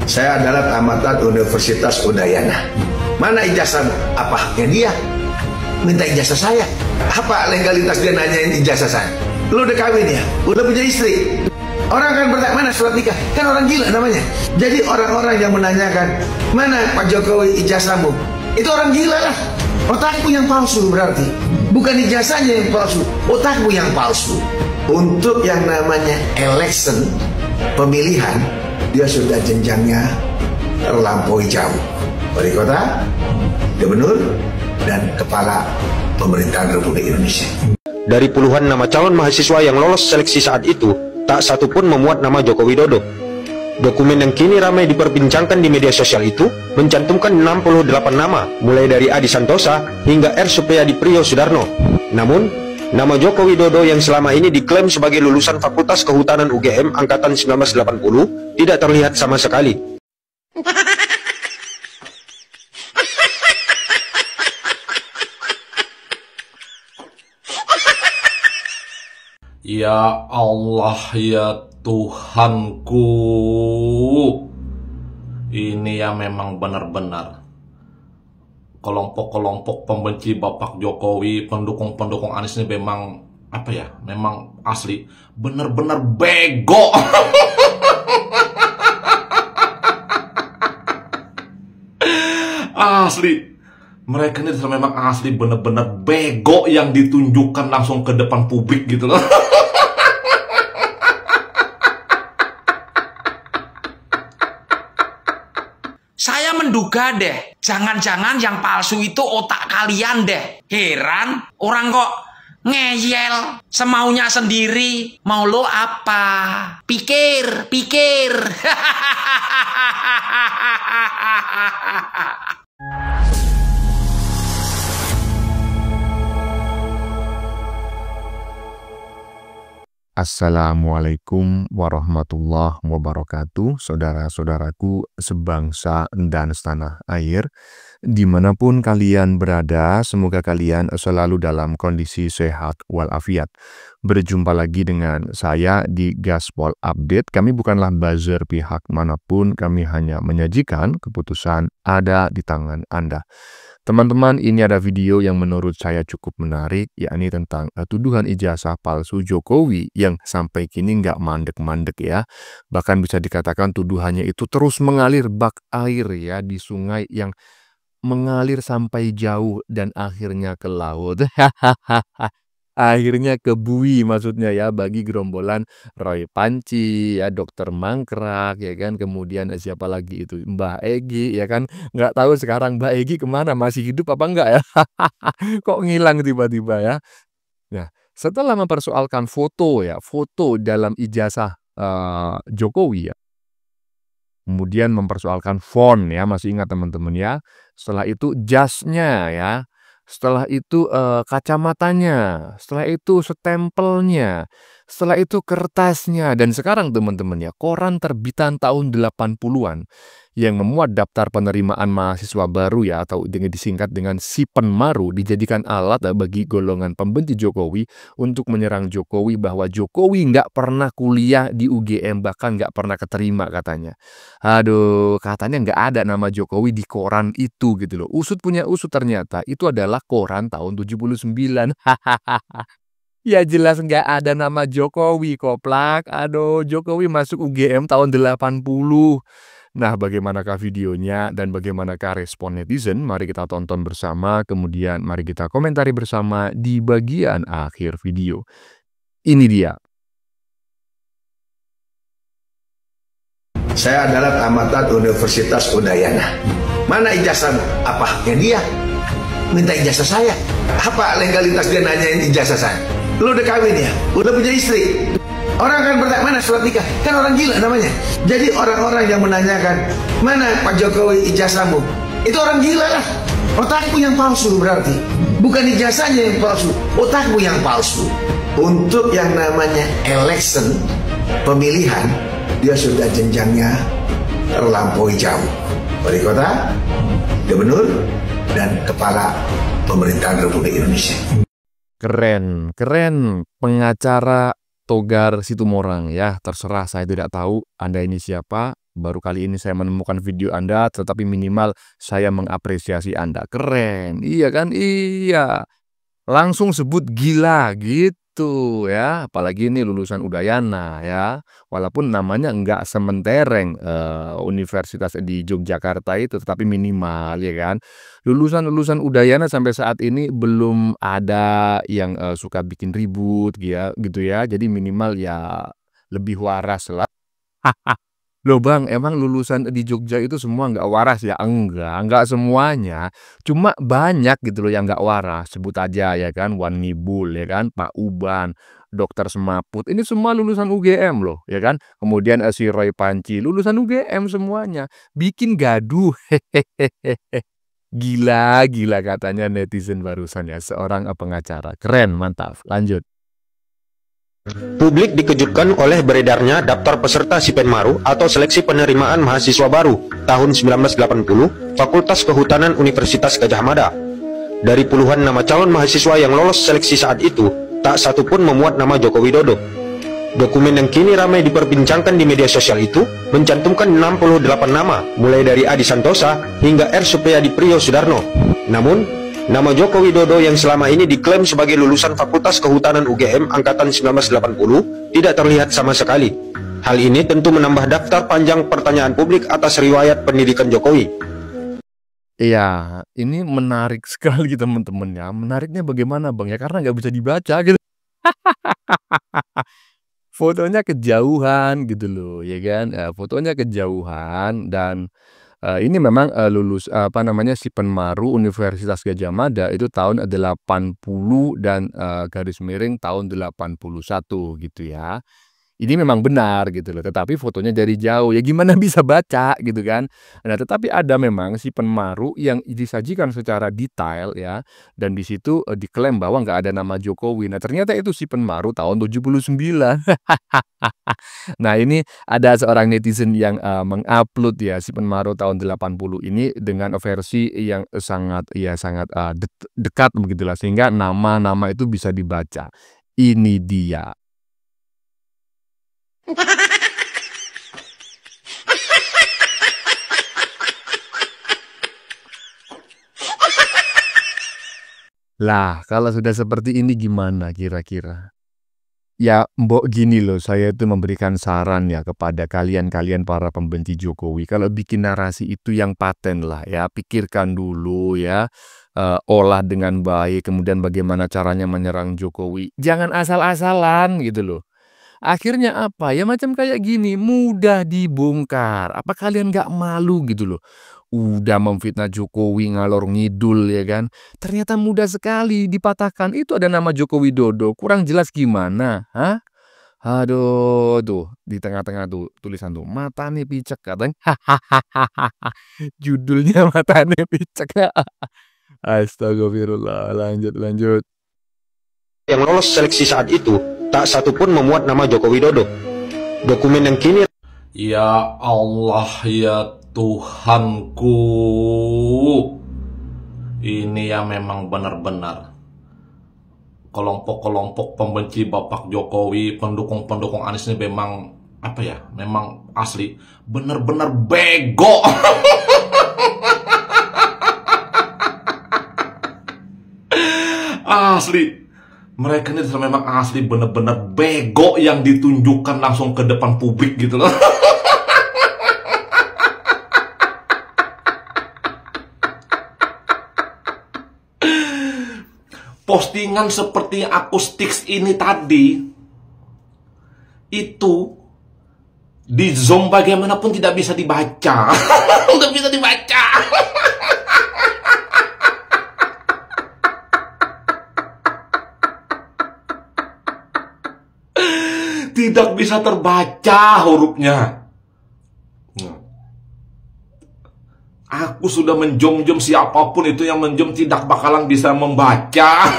Saya adalah tamatan Universitas Udayana. Mana ijazah? Apa haknya dia minta ijazah saya? Apa legalitas dia nanyain ijazah saya? Lu udah kawin ya? Udah punya istri? Orang kan bertanya, mana surat nikah? Kan orang gila namanya. Jadi orang-orang yang menanyakan, mana Pak Jokowi ijazahmu? Itu orang gila lah. Otakmu yang palsu berarti. Bukan ijazahnya yang palsu, otakmu yang palsu. Untuk yang namanya election, pemilihan, dia sudah jenjangnya terlampaui jauh. Wali kota, gubernur, dan kepala pemerintahan Republik Indonesia. Dari puluhan nama calon mahasiswa yang lolos seleksi saat itu, tak satu pun memuat nama Joko Widodo. Dokumen yang kini ramai diperbincangkan di media sosial itu mencantumkan 68 nama, mulai dari Adi Santosa hingga R. Supriyadi Priyo Sudarno. Namun, nama Joko Widodo yang selama ini diklaim sebagai lulusan Fakultas Kehutanan UGM Angkatan 1980 tidak terlihat sama sekali. Ya Allah, ya Tuhanku, ini ya memang benar-benar kelompok-kelompok pembenci Bapak Jokowi, pendukung-pendukung Anies ini memang apa ya, memang asli benar-benar bego. Asli, mereka ini memang asli benar-benar bego yang ditunjukkan langsung ke depan publik gitu loh. Saya menduga deh, jangan-jangan yang palsu itu otak kalian deh. Heran, orang kok ngeyel semaunya sendiri. Mau lo apa? Pikir, pikir. Assalamualaikum warahmatullahi wabarakatuh, saudara-saudaraku sebangsa dan setanah air. Dimanapun kalian berada, semoga kalian selalu dalam kondisi sehat walafiat. Berjumpa lagi dengan saya di Gaspol Update. Kami bukanlah buzzer pihak manapun, kami hanya menyajikan keputusan ada di tangan Anda. Teman-teman, ini ada video yang menurut saya cukup menarik, yakni tentang tuduhan ijazah palsu Jokowi yang sampai kini nggak mandek-mandek ya. Bahkan bisa dikatakan tuduhannya itu terus mengalir bak air ya di sungai yang mengalir sampai jauh dan akhirnya ke laut. Akhirnya ke bui maksudnya ya, bagi gerombolan Roy Panci ya, Dokter Mangkrak ya kan, kemudian siapa lagi itu, Mbah Egy ya kan, nggak tahu sekarang Mbah Egy kemana, masih hidup apa enggak ya. Kok ngilang tiba-tiba ya. Nah, setelah mempersoalkan foto ya, foto dalam ijazah Jokowi ya, kemudian mempersoalkan font ya, masih ingat teman-teman ya. Setelah itu jasnya ya, setelah itu kacamatanya, setelah itu stempelnya, setelah itu kertasnya, dan sekarang teman-teman ya, koran terbitan tahun 80-an yang memuat daftar penerimaan mahasiswa baru ya, atau disingkat dengan Sipenmaru, dijadikan alat bagi golongan pembenci Jokowi untuk menyerang Jokowi bahwa Jokowi nggak pernah kuliah di UGM, bahkan nggak pernah keterima katanya. Aduh, katanya nggak ada nama Jokowi di koran itu gitu loh. Usut punya usut, ternyata itu adalah koran tahun 79. Ya jelas nggak ada nama Jokowi, koplak. Aduh, Jokowi masuk UGM tahun 80. Nah, bagaimanakah videonya dan bagaimanakah respon netizen? Mari kita tonton bersama, kemudian mari kita komentari bersama di bagian akhir video. Ini dia. Saya adalah tamatan Universitas Udayana. Mana ijazah? Apa haknya dia minta ijazah saya? Apa legalitas dia nanyain ijazah saya? Lu udah kawin ya? Udah punya istri? Orang kan bertanya, mana surat nikah? Kan orang gila namanya. Jadi orang-orang yang menanyakan, mana Pak Jokowi ijazahmu? Itu orang gila lah. Otakmu yang palsu berarti. Bukan ijazahnya yang palsu, otakmu yang palsu. Untuk yang namanya election, pemilihan, dia sudah jenjangnya terlampaui jauh. Wali kota, gubernur, dan kepala pemerintahan Republik Indonesia. Keren, keren. Pengacara Togar Situmorang ya, terserah, saya tidak tahu Anda ini siapa. baru kali ini saya menemukan video Anda, tetapi minimal saya mengapresiasi Anda. Keren, iya kan? Iya. Langsung sebut gila gitu ya. Apalagi ini lulusan Udayana ya. Walaupun namanya enggak sementereng universitas di Yogyakarta itu, tetapi minimal ya kan. Lulusan-lulusan Udayana sampai saat ini belum ada yang suka bikin ribut gitu ya. Jadi minimal ya lebih waras lah. Loh Bang, emang lulusan di Jogja itu semua nggak waras ya? Enggak semuanya. Cuma banyak gitu loh yang nggak waras. Sebut aja ya kan, Wan Ngibul ya kan, Pak Uban, Dokter Semaput. Ini semua lulusan UGM loh ya kan. Kemudian si Roy Panci, lulusan UGM semuanya. Bikin gaduh. Gila katanya netizen barusan ya. Seorang pengacara. Keren, mantap. Lanjut. Publik dikejutkan oleh beredarnya daftar peserta Sipenmaru atau seleksi penerimaan mahasiswa baru tahun 1980 Fakultas Kehutanan Universitas Gadjah Mada. Dari puluhan nama calon mahasiswa yang lolos seleksi saat itu, tak satu pun memuat nama Joko Widodo. Dokumen yang kini ramai diperbincangkan di media sosial itu mencantumkan 68 nama, mulai dari Adi Santosa hingga R. Supeyadi Priyo Sudarno. Namun, nama Joko Widodo yang selama ini diklaim sebagai lulusan Fakultas Kehutanan UGM angkatan 1980 tidak terlihat sama sekali. Hal ini tentu menambah daftar panjang pertanyaan publik atas riwayat pendidikan Jokowi. Iya, ini menarik sekali teman-teman ya. Menariknya bagaimana Bang ya? Karena nggak bisa dibaca gitu. Fotonya kejauhan gitu loh, ya kan? Fotonya kejauhan dan ini memang Sipenmaru Universitas Gadjah Mada itu tahun 80 dan garis miring tahun 81 gitu ya. Ini memang benar gitu loh, tetapi fotonya dari jauh. Ya gimana bisa baca gitu kan. Nah, tetapi ada memang Sipenmaru yang disajikan secara detail ya, dan di situ diklaim bahwa nggak ada nama Jokowi. Nah, ternyata itu Sipenmaru tahun 79. Nah, ini ada seorang netizen yang mengupload ya Sipenmaru tahun 80 ini dengan versi yang sangat dekat begitulah, sehingga nama-nama itu bisa dibaca. Ini dia. Lah, kalau sudah seperti ini gimana kira-kira? Ya, mbok gini loh, saya itu memberikan saran ya kepada kalian para pembenci Jokowi. Kalau bikin narasi itu yang paten lah ya, pikirkan dulu ya, olah dengan baik, kemudian bagaimana caranya menyerang Jokowi. Jangan asal-asalan gitu loh. Akhirnya apa? Ya macam kayak gini, mudah dibongkar. Apa kalian nggak malu gitu loh? Udah memfitnah Jokowi ngalor ngidul ya kan. Ternyata mudah sekali dipatahkan. Itu ada nama Joko Widodo. Kurang jelas gimana? Hah? Aduh, tuh di tengah-tengah tuh tulisan tuh matane picek katanya. Judulnya matane picek. Astagfirullah. Lanjut. Yang lolos seleksi saat itu, tak satu pun memuat nama Joko Widodo. Dokumen yang kini... Ya Allah, ya Tuhanku. Ini ya memang benar-benar kelompok-kelompok pembenci Bapak Jokowi, pendukung-pendukung Anies ini memang memang asli benar-benar bego. Asli. Mereka ini memang asli benar-benar bego yang ditunjukkan langsung ke depan publik gitu loh. Postingan seperti akustik ini tadi itu di zoom bagaimanapun tidak bisa dibaca. Tidak bisa dibaca. Tidak bisa terbaca hurufnya. Aku sudah menjom-jom, siapapun itu yang menjom tidak bakalan bisa membaca.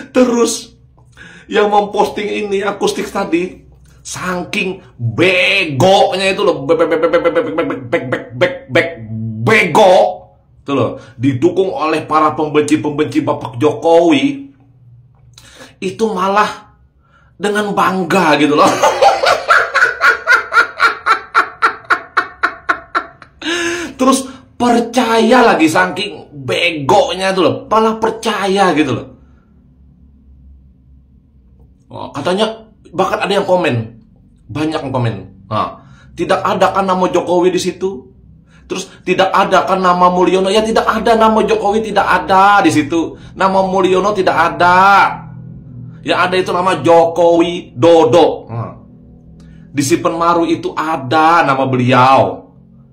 Terus yang memposting ini akustik tadi, saking begonya itu loh, bego. tuh loh, didukung oleh para pembenci-pembenci Bapak Jokowi, itu malah dengan bangga gitu loh. Terus percaya lagi, saking begonya tuh loh, malah percaya gitu loh. Oh, katanya bahkan ada yang komen, banyak yang komen. Nah, tidak ada kan nama Jokowi di situ? Terus tidak ada kan nama Mulyono? Ya tidak ada, nama Jokowi tidak ada di situ. Nama Mulyono tidak ada. Yang ada itu nama Jokowi Dodo. Di si Penmaru itu ada nama beliau.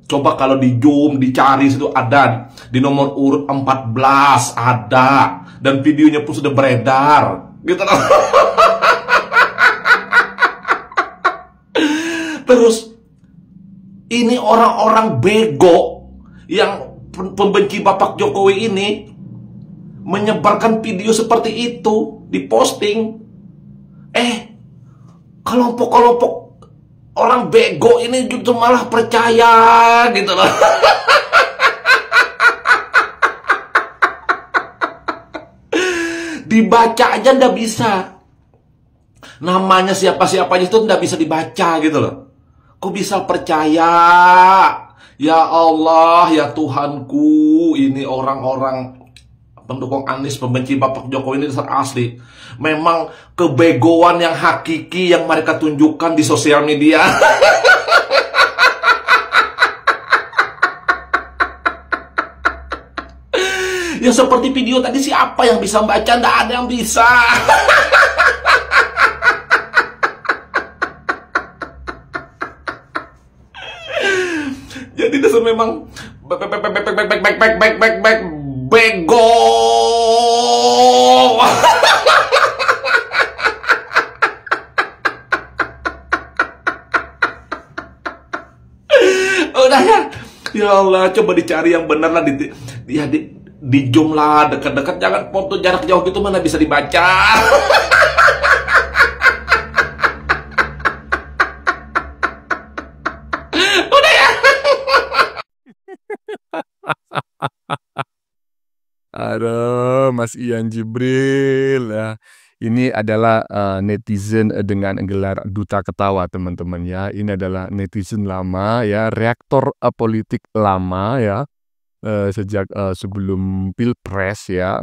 Coba kalau di zoom, dicari situ ada. Di nomor urut 14 ada. Dan videonya pun sudah beredar. Gitu loh. Terus ini orang-orang bego yang pembenci Bapak Jokowi ini menyebarkan video seperti itu, diposting. Kelompok-kelompok orang bego ini justru malah percaya gitu loh. Dibaca aja ndak bisa. Namanya siapa-siapa aja itu ndak bisa dibaca gitu loh. Kok bisa percaya? Ya Allah, ya Tuhanku, ini orang-orang pendukung Anies, pembenci Bapak Jokowi ini dasar asli. Memang kebegoan yang hakiki yang mereka tunjukkan di sosial media. Ya seperti video tadi, siapa yang bisa baca? Nggak ada yang bisa. Jadi dasar memang bego. Udah ya. Ya Allah, coba dicari yang benar lah, di zoom lah, dekat-dekat, jangan foto jarak jauh gitu, mana bisa dibaca. Udah ya. Aduh, Mas Ian Jibril ya. Ini adalah netizen dengan gelar duta ketawa, teman-teman ya. Ini adalah netizen lama ya, reaktor politik lama ya. Sejak sebelum Pilpres ya.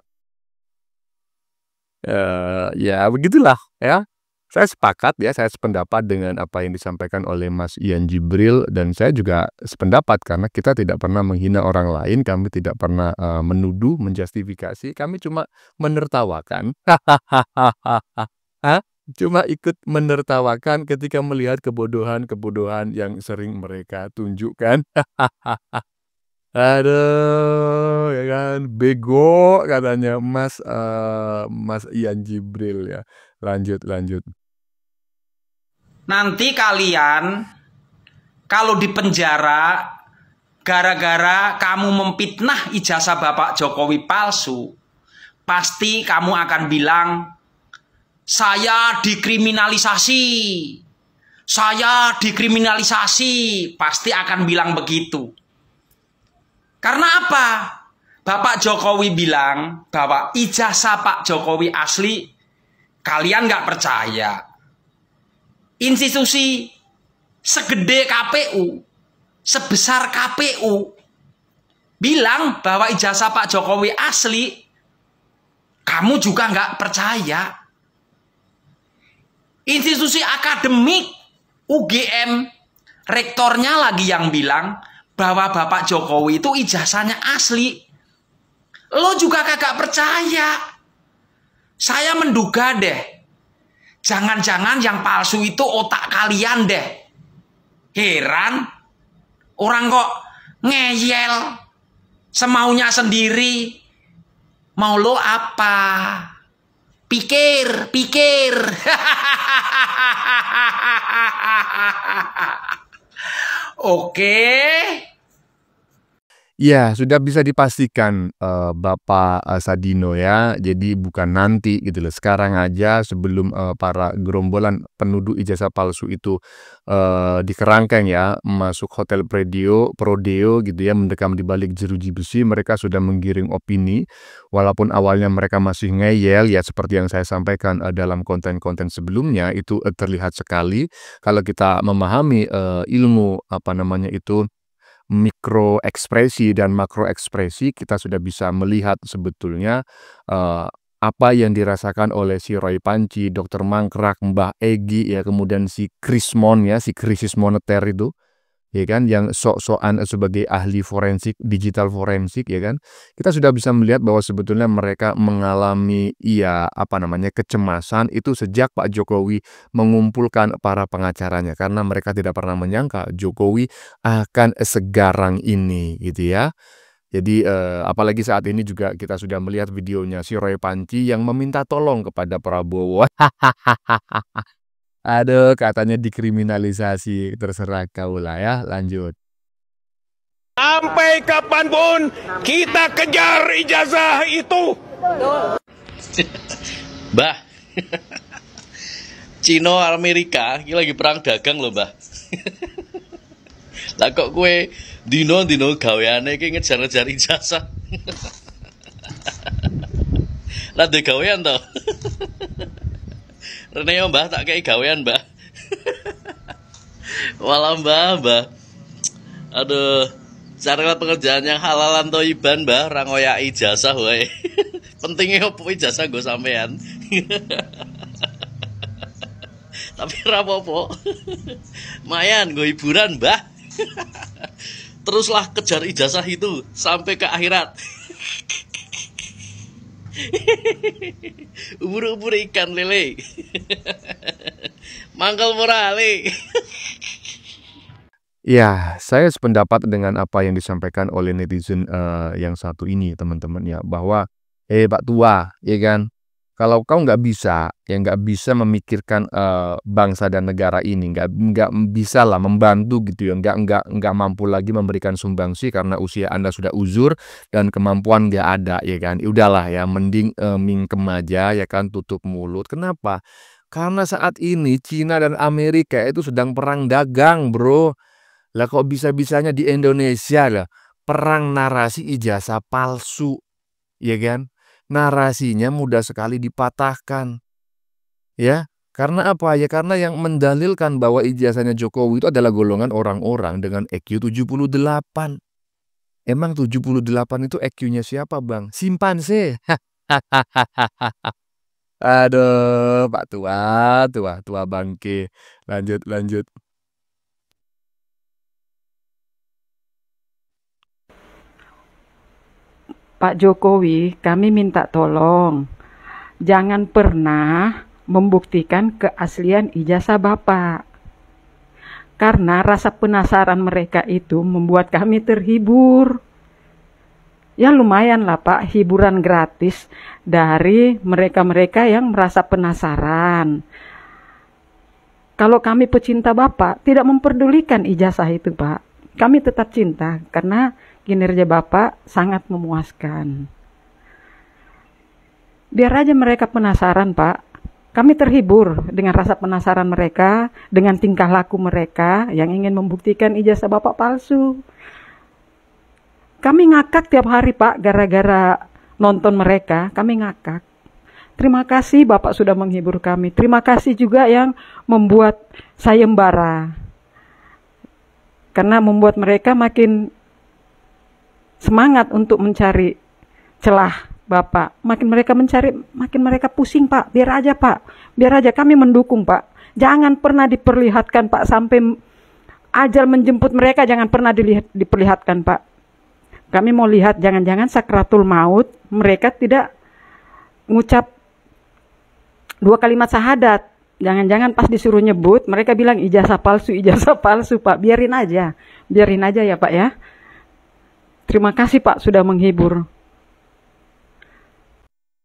Ya begitulah ya. Saya sepakat ya, saya sependapat dengan apa yang disampaikan oleh Mas Ian Jibril, dan saya juga sependapat karena kita tidak pernah menghina orang lain, kami tidak pernah menuduh, menjustifikasi, kami cuma menertawakan. Cuma ikut menertawakan ketika melihat kebodohan-kebodohan yang sering mereka tunjukkan. Aduh, ya kan, bego katanya Mas Ian Jibril ya. Lanjut. Nanti kalian kalau di penjara gara-gara kamu memfitnah ijazah Bapak Jokowi palsu, pasti kamu akan bilang, saya dikriminalisasi. Saya dikriminalisasi. Pasti akan bilang begitu. Karena apa? Bapak Jokowi bilang bahwa ijazah Pak Jokowi asli, kalian nggak percaya. Institusi segede KPU, sebesar KPU, bilang bahwa ijazah Pak Jokowi asli, kamu juga nggak percaya. Institusi akademik, UGM, rektornya lagi yang bilang bahwa Bapak Jokowi itu ijazahnya asli. Lo juga kagak percaya. Saya menduga deh, jangan-jangan yang palsu itu otak kalian deh. Heran, orang kok ngeyel, semaunya sendiri. Mau lo apa? Pikir. Oke. Iya, sudah bisa dipastikan, Bapak, Sadino ya. Jadi bukan nanti gitu loh, sekarang aja sebelum, para gerombolan penuduh ijazah palsu itu, di kerangkeng ya, masuk hotel Prodeo gitu ya, mendekam di balik jeruji besi, mereka sudah menggiring opini. Walaupun awalnya mereka masih ngeyel ya seperti yang saya sampaikan, dalam konten-konten sebelumnya, itu, terlihat sekali kalau kita memahami, ilmu apa namanya itu, mikro ekspresi dan makro ekspresi, kita sudah bisa melihat sebetulnya, apa yang dirasakan oleh si Roy Panci, Dokter Mangkrak, Mbah Egy ya, kemudian si Krismon ya, si krisis moneter itu, ya kan, yang sok-sokan sebagai ahli forensik, digital forensik ya kan. Kita sudah bisa melihat bahwa sebetulnya mereka mengalami apa namanya, kecemasan itu sejak Pak Jokowi mengumpulkan para pengacaranya, karena mereka tidak pernah menyangka Jokowi akan segarang ini gitu ya. Jadi, apalagi saat ini juga kita sudah melihat videonya si Roy Panci yang meminta tolong kepada Prabowo. Aduh, katanya dikriminalisasi, terserah kaulah ya, lanjut. Sampai kapanpun kita kejar ijazah itu. Mbah, Cina Amerika ini lagi perang dagang loh, Mbah. Lah kok kue dino gaweane iki ngejar-ngejar ijazah. Lah de gawean to. Rene yo Mbah, tak kei gawean, Mbah. Walah Mbah. Aduh, carilah pekerjaan yang halalan toiban, Mbah, ora ngoyak ijazah wae. Pentingnya opo ijazah nggo sampean. Tapi ora apa-apa. Mayan nggo hiburan, Mbah. Teruslah kejar ijazah itu sampai ke akhirat. Ubur-ubur ikan lele. Mangkal morale. Ya, saya sependapat dengan apa yang disampaikan oleh netizen, yang satu ini teman-teman ya, bahwa, Pak tua," ya kan, "kalau kau nggak bisa memikirkan, bangsa dan negara ini, nggak bisa lah membantu gitu ya, nggak mampu lagi memberikan sumbangsi karena usia Anda sudah uzur dan kemampuan nggak ada," ya kan. Ya udahlah ya, mending, mingkem aja ya kan, tutup mulut. Kenapa? Karena saat ini Cina dan Amerika itu sedang perang dagang, Bro. Lah kok bisa-bisanya di Indonesia lah, perang narasi ijazah palsu, ya kan? Narasinya mudah sekali dipatahkan, ya. Karena apa? Ya karena yang mendalilkan bahwa ijazahnya Jokowi itu adalah golongan orang-orang dengan EQ 78. Emang 78 itu EQ-nya siapa, Bang? Simpanse. Aduh, Pak tua bangke. Lanjut. Pak Jokowi, kami minta tolong, jangan pernah membuktikan keaslian ijazah Bapak. Karena rasa penasaran mereka itu membuat kami terhibur. Ya lumayan lah Pak, hiburan gratis dari mereka-mereka yang merasa penasaran. Kalau kami pecinta Bapak, tidak memperdulikan ijazah itu Pak. Kami tetap cinta karena kinerja Bapak sangat memuaskan. Biar aja mereka penasaran, Pak. Kami terhibur dengan rasa penasaran mereka, dengan tingkah laku mereka yang ingin membuktikan ijazah Bapak palsu. Kami ngakak tiap hari, Pak, gara-gara nonton mereka, kami ngakak. Terima kasih Bapak sudah menghibur kami. Terima kasih juga yang membuat sayembara. Karena membuat mereka makin semangat untuk mencari celah Bapak. Makin mereka mencari, makin mereka pusing Pak. Biar aja Pak, biar aja kami mendukung Pak. Jangan pernah diperlihatkan Pak, sampai ajal menjemput mereka jangan pernah diperlihatkan Pak. Kami mau lihat jangan-jangan sakratul maut mereka tidak ngucap 2 kalimat syahadat. Jangan-jangan pas disuruh nyebut mereka bilang ijazah palsu Pak. Biarin aja ya Pak ya. Terima kasih Pak sudah menghibur.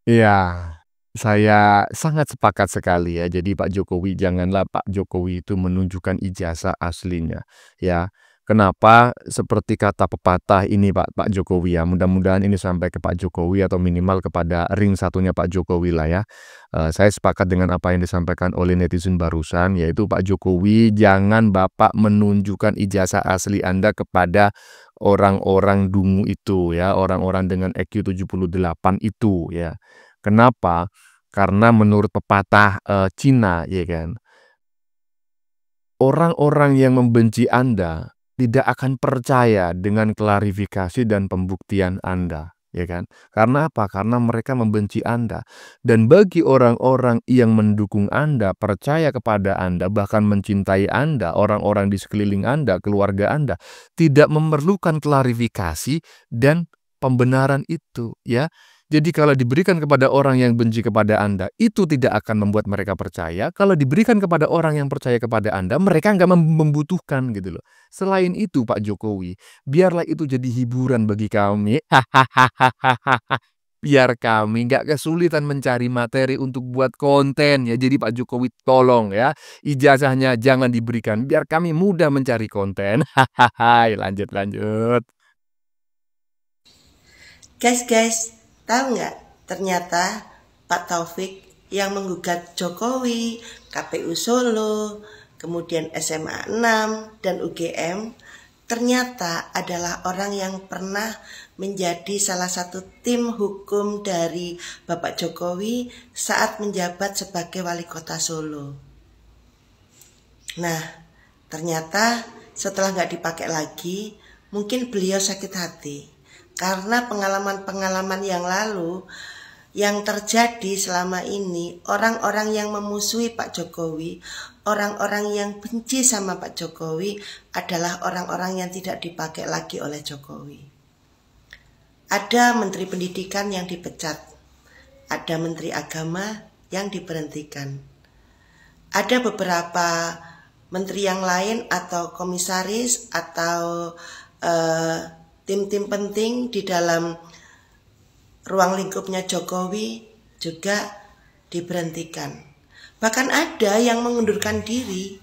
Iya, saya sangat sepakat sekali ya. Jadi janganlah Pak Jokowi itu menunjukkan ijazah aslinya, ya. Kenapa seperti kata pepatah ini Pak Jokowi ya, mudah-mudahan ini sampai ke Pak Jokowi atau minimal kepada ring satunya Pak Jokowi lah ya. Saya sepakat dengan apa yang disampaikan oleh netizen barusan, yaitu Pak Jokowi, jangan Bapak menunjukkan ijazah asli Anda kepada orang-orang dungu itu ya, orang-orang dengan EQ 78 itu ya. Kenapa? Karena menurut pepatah Cina ya kan, orang-orang yang membenci Anda tidak akan percaya dengan klarifikasi dan pembuktian Anda, ya kan? Karena apa? Karena mereka membenci Anda. Dan bagi orang-orang yang mendukung Anda, percaya kepada Anda, bahkan mencintai Anda, orang-orang di sekeliling Anda, keluarga Anda, tidak memerlukan klarifikasi dan pembenaran itu, ya. Jadi kalau diberikan kepada orang yang benci kepada Anda, itu tidak akan membuat mereka percaya. Kalau diberikan kepada orang yang percaya kepada Anda, mereka nggak membutuhkan gitu loh. Selain itu Pak Jokowi, biarlah itu jadi hiburan bagi kami. Biar kami nggak kesulitan mencari materi untuk buat konten ya. Jadi Pak Jokowi tolong ya, ijazahnya jangan diberikan, biar kami mudah mencari konten. Lanjut. Guys, tahu nggak? Ternyata Pak Taufik yang menggugat Jokowi, KPU Solo, kemudian SMA 6 dan UGM, ternyata adalah orang yang pernah menjadi salah satu tim hukum dari Bapak Jokowi saat menjabat sebagai wali kota Solo. Nah, ternyata setelah nggak dipakai lagi, mungkin beliau sakit hati. Karena pengalaman-pengalaman yang lalu yang terjadi selama ini, orang-orang yang memusuhi Pak Jokowi, orang-orang yang benci sama Pak Jokowi adalah orang-orang yang tidak dipakai lagi oleh Jokowi. Ada Menteri Pendidikan yang dipecat, ada Menteri Agama yang diberhentikan. Ada beberapa menteri yang lain atau komisaris atau tim-tim penting di dalam ruang lingkupnya Jokowi juga diberhentikan. Bahkan ada yang mengundurkan diri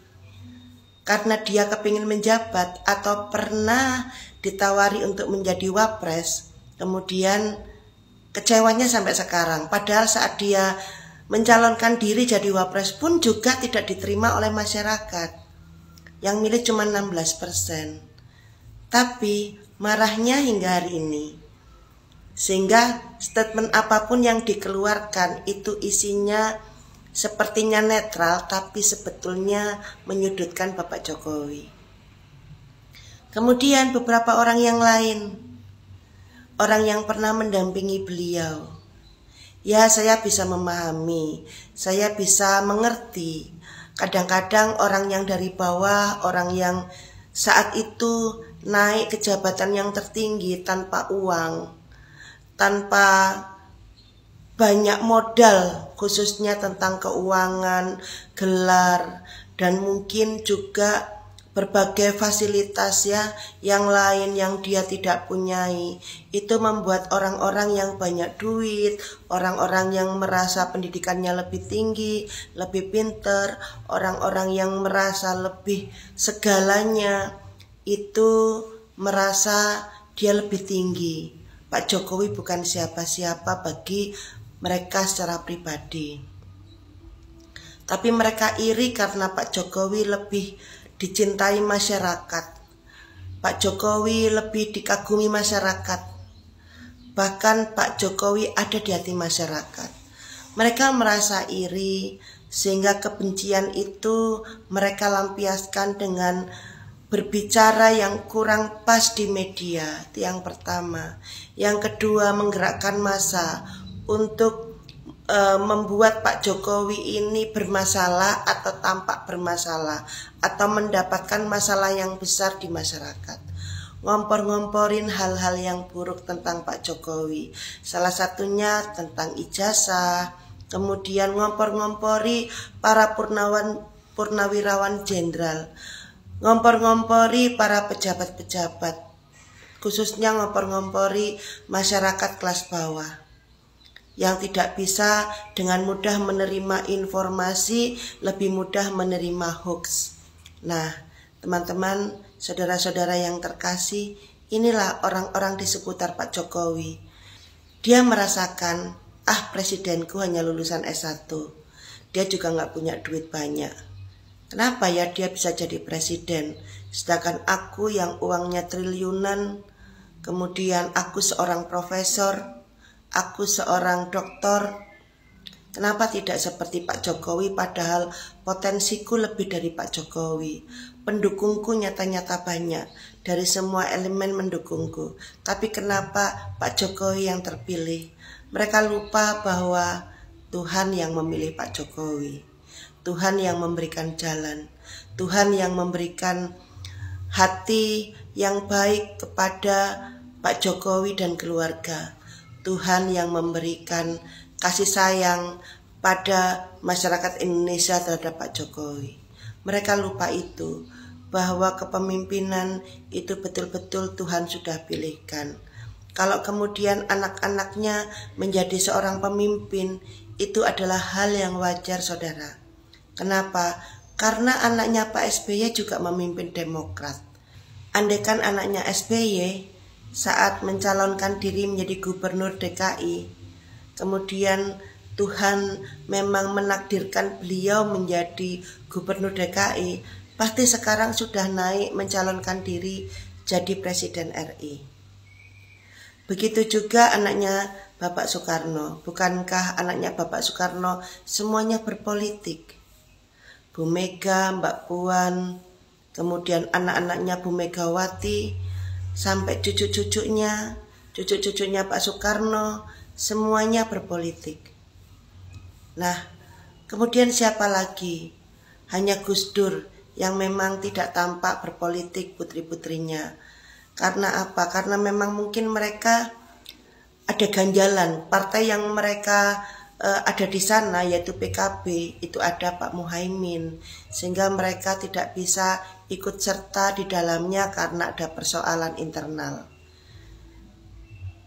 karena dia kepingin menjabat atau pernah ditawari untuk menjadi wapres, kemudian kecewanya sampai sekarang. Padahal saat dia mencalonkan diri jadi wapres pun juga tidak diterima oleh masyarakat, yang milih cuma 16%. Tapi marahnya hingga hari ini, sehingga statement apapun yang dikeluarkan itu isinya sepertinya netral, tapi sebetulnya menyudutkan Bapak Jokowi. Kemudian beberapa orang yang lain, orang yang pernah mendampingi beliau, ya saya bisa memahami, saya bisa mengerti. Kadang-kadang orang yang dari bawah, orang yang saat itu naik ke jabatan yang tertinggi tanpa uang, tanpa banyak modal, khususnya tentang keuangan, gelar, dan mungkin juga berbagai fasilitas ya yang lain yang dia tidak punyai. Itu membuat orang-orang yang banyak duit, orang-orang yang merasa pendidikannya lebih tinggi, lebih pinter, orang-orang yang merasa lebih segalanya, itu merasa dia lebih tinggi. Pak Jokowi bukan siapa-siapa bagi mereka secara pribadi. Tapi mereka iri karena Pak Jokowi lebih dicintai masyarakat. Pak Jokowi lebih dikagumi masyarakat. Bahkan Pak Jokowi ada di hati masyarakat. Mereka merasa iri sehingga kebencian itu mereka lampiaskan dengan berbicara yang kurang pas di media, itu yang pertama. Yang kedua, menggerakkan massa untuk membuat Pak Jokowi ini bermasalah atau tampak bermasalah, atau mendapatkan masalah yang besar di masyarakat. Ngompor-ngomporin hal-hal yang buruk tentang Pak Jokowi, salah satunya tentang ijazah, kemudian ngompor-ngompori para purnawirawan jenderal, ngompor-ngompori para pejabat-pejabat, khususnya ngompor-ngompori masyarakat kelas bawah yang tidak bisa dengan mudah menerima informasi, lebih mudah menerima hoax. Nah, teman-teman, Saudara-saudara yang terkasih, inilah orang-orang di seputar Pak Jokowi. Dia merasakan, presidenku hanya lulusan S1. Dia juga nggak punya duit banyak. Kenapa ya dia bisa jadi presiden? Sedangkan aku yang uangnya triliunan, kemudian aku seorang profesor, aku seorang doktor. Kenapa tidak seperti Pak Jokowi, padahal potensiku lebih dari Pak Jokowi. Pendukungku nyata-nyata banyak, dari semua elemen mendukungku. Tapi kenapa Pak Jokowi yang terpilih? Mereka lupa bahwa Tuhan yang memilih Pak Jokowi. Tuhan yang memberikan jalan. Tuhan yang memberikan hati yang baik kepada Pak Jokowi dan keluarga. Tuhan yang memberikan kasih sayang pada masyarakat Indonesia terhadap Pak Jokowi. Mereka lupa itu, bahwa kepemimpinan itu betul-betul Tuhan sudah pilihkan. Kalau kemudian anak-anaknya menjadi seorang pemimpin, itu adalah hal yang wajar, saudara. Kenapa? Karena anaknya Pak SBY juga memimpin Demokrat. Andaikan anaknya SBY saat mencalonkan diri menjadi gubernur DKI, kemudian Tuhan memang menakdirkan beliau menjadi gubernur DKI, pasti sekarang sudah naik mencalonkan diri jadi presiden RI. Begitu juga anaknya Bapak Soekarno. Bukankah anaknya Bapak Soekarno semuanya berpolitik? Bu Mega, Mbak Puan, kemudian anak-anaknya Bu Megawati, sampai cucu-cucunya Pak Soekarno, semuanya berpolitik. Nah, kemudian siapa lagi? Hanya Gus Dur yang memang tidak tampak berpolitik putri-putrinya. Karena apa? Karena memang mungkin mereka ada ganjalan. Partai yang mereka ada di sana, yaitu PKB, itu ada Pak Muhaimin. Sehingga mereka tidak bisa ikut serta di dalamnya karena ada persoalan internal.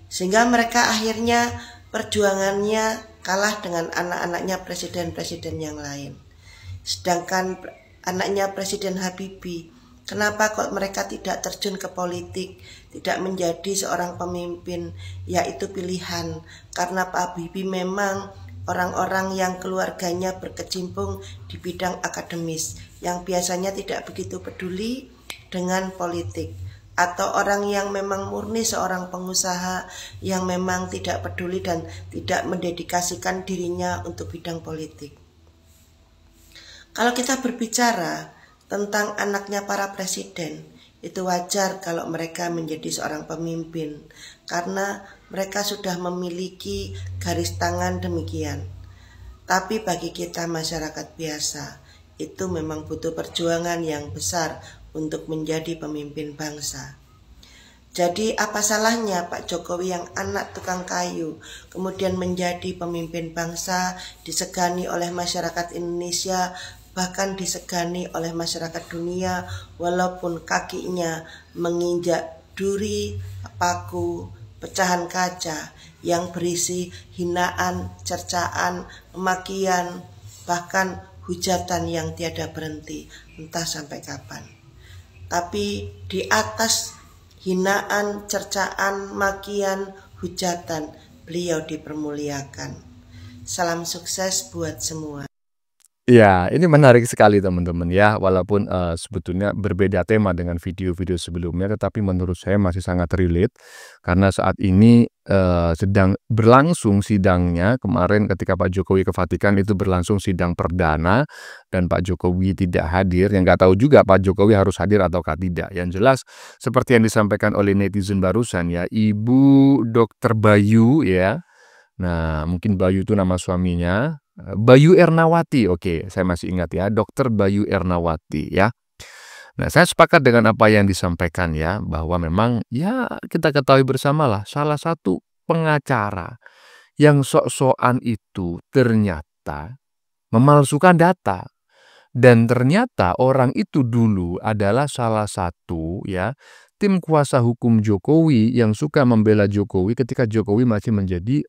Sehingga mereka akhirnya perjuangannya kalah dengan anak-anaknya presiden-presiden yang lain. Sedangkan anaknya Presiden Habibie, kenapa kok mereka tidak terjun ke politik, tidak menjadi seorang pemimpin, yaitu pilihan. Karena Pak Habibie memang orang-orang yang keluarganya berkecimpung di bidang akademis, yang biasanya tidak begitu peduli dengan politik. Atau orang yang memang murni seorang pengusaha yang memang tidak peduli dan tidak mendedikasikan dirinya untuk bidang politik. Kalau kita berbicara tentang anaknya para presiden, itu wajar kalau mereka menjadi seorang pemimpin, karena mereka sudah memiliki garis tangan demikian. Tapi bagi kita masyarakat biasa, itu memang butuh perjuangan yang besar untuk menjadi pemimpin bangsa. Jadi apa salahnya Pak Jokowi yang anak tukang kayu kemudian menjadi pemimpin bangsa, disegani oleh masyarakat Indonesia, bahkan disegani oleh masyarakat dunia, walaupun kakinya menginjak duri, paku, pecahan kaca yang berisi hinaan, cercaan, makian, bahkan hujatan yang tiada berhenti, entah sampai kapan. Tapi di atas hinaan, cercaan, makian, hujatan, beliau dipermuliakan. Salam sukses buat semua. Ya, ini menarik sekali teman-teman ya, walaupun sebetulnya berbeda tema dengan video-video sebelumnya, tetapi menurut saya masih sangat relate, karena saat ini sedang berlangsung sidangnya. Kemarin ketika Pak Jokowi ke Vatikan itu berlangsung sidang perdana, dan Pak Jokowi tidak hadir, yang nggak tahu juga Pak Jokowi harus hadir ataukah tidak. Yang jelas, seperti yang disampaikan oleh netizen barusan ya, Ibu Dr. Bayu ya, nah mungkin Bayu itu nama suaminya, Bayu Ernawati, oke, saya masih ingat ya, Dr. Bayu Ernawati ya. Nah, saya sepakat dengan apa yang disampaikan ya, bahwa memang ya kita ketahui bersamalah, salah satu pengacara yang sok-sokan itu ternyata memalsukan data. Dan ternyata orang itu dulu adalah salah satu ya tim kuasa hukum Jokowi yang suka membela Jokowi ketika Jokowi masih menjadi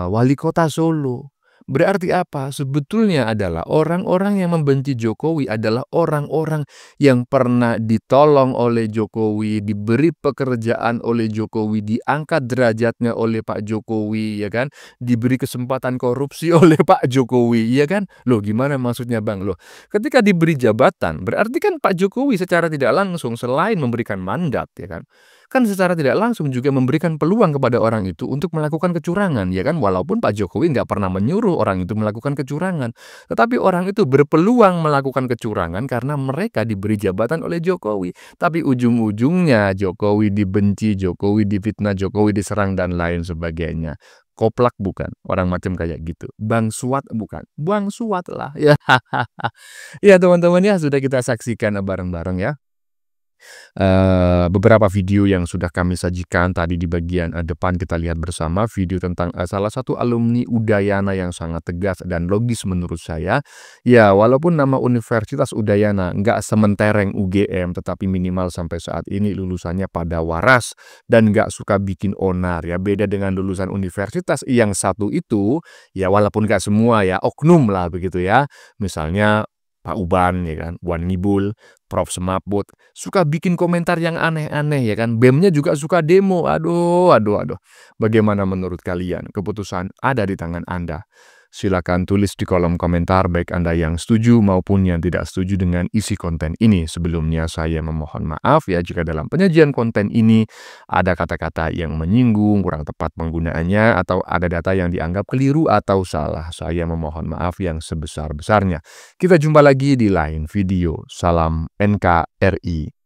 wali kota Solo. Berarti apa? Sebetulnya adalah orang-orang yang membenci Jokowi adalah orang-orang yang pernah ditolong oleh Jokowi, diberi pekerjaan oleh Jokowi, diangkat derajatnya oleh Pak Jokowi, ya kan? Diberi kesempatan korupsi oleh Pak Jokowi, ya kan? Loh, gimana maksudnya, Bang? Loh, ketika diberi jabatan, berarti kan Pak Jokowi secara tidak langsung selain memberikan mandat, ya kan secara tidak langsung juga memberikan peluang kepada orang itu untuk melakukan kecurangan, ya kan? Walaupun Pak Jokowi nggak pernah menyuruh orang itu melakukan kecurangan, tetapi orang itu berpeluang melakukan kecurangan karena mereka diberi jabatan oleh Jokowi. Tapi ujung-ujungnya Jokowi dibenci, Jokowi difitnah, Jokowi diserang dan lain sebagainya. Koplak bukan? Orang macam kayak gitu. Bang Suat bukan? Bang Suat lah. Ya, ya teman-teman ya, sudah kita saksikan bareng-bareng ya. Beberapa video yang sudah kami sajikan tadi di bagian depan kita lihat bersama video tentang salah satu alumni Udayana yang sangat tegas dan logis menurut saya. Ya, walaupun nama Universitas Udayana nggak sementereng UGM, tetapi minimal sampai saat ini lulusannya pada waras dan nggak suka bikin onar ya. Beda dengan lulusan universitas yang satu itu, ya walaupun nggak semua ya, oknum lah begitu ya. Misalnya Pak Uban ya kan, Wan Ngibul, Prof Semaput, suka bikin komentar yang aneh-aneh ya kan. BEM-nya juga suka demo. Aduh. Bagaimana menurut kalian? Keputusan ada di tangan Anda. Silakan tulis di kolom komentar baik Anda yang setuju maupun yang tidak setuju dengan isi konten ini. Sebelumnya saya memohon maaf ya jika dalam penyajian konten ini ada kata-kata yang menyinggung, kurang tepat penggunaannya, atau ada data yang dianggap keliru atau salah. Saya memohon maaf yang sebesar-besarnya. Kita jumpa lagi di lain video. Salam NKRI.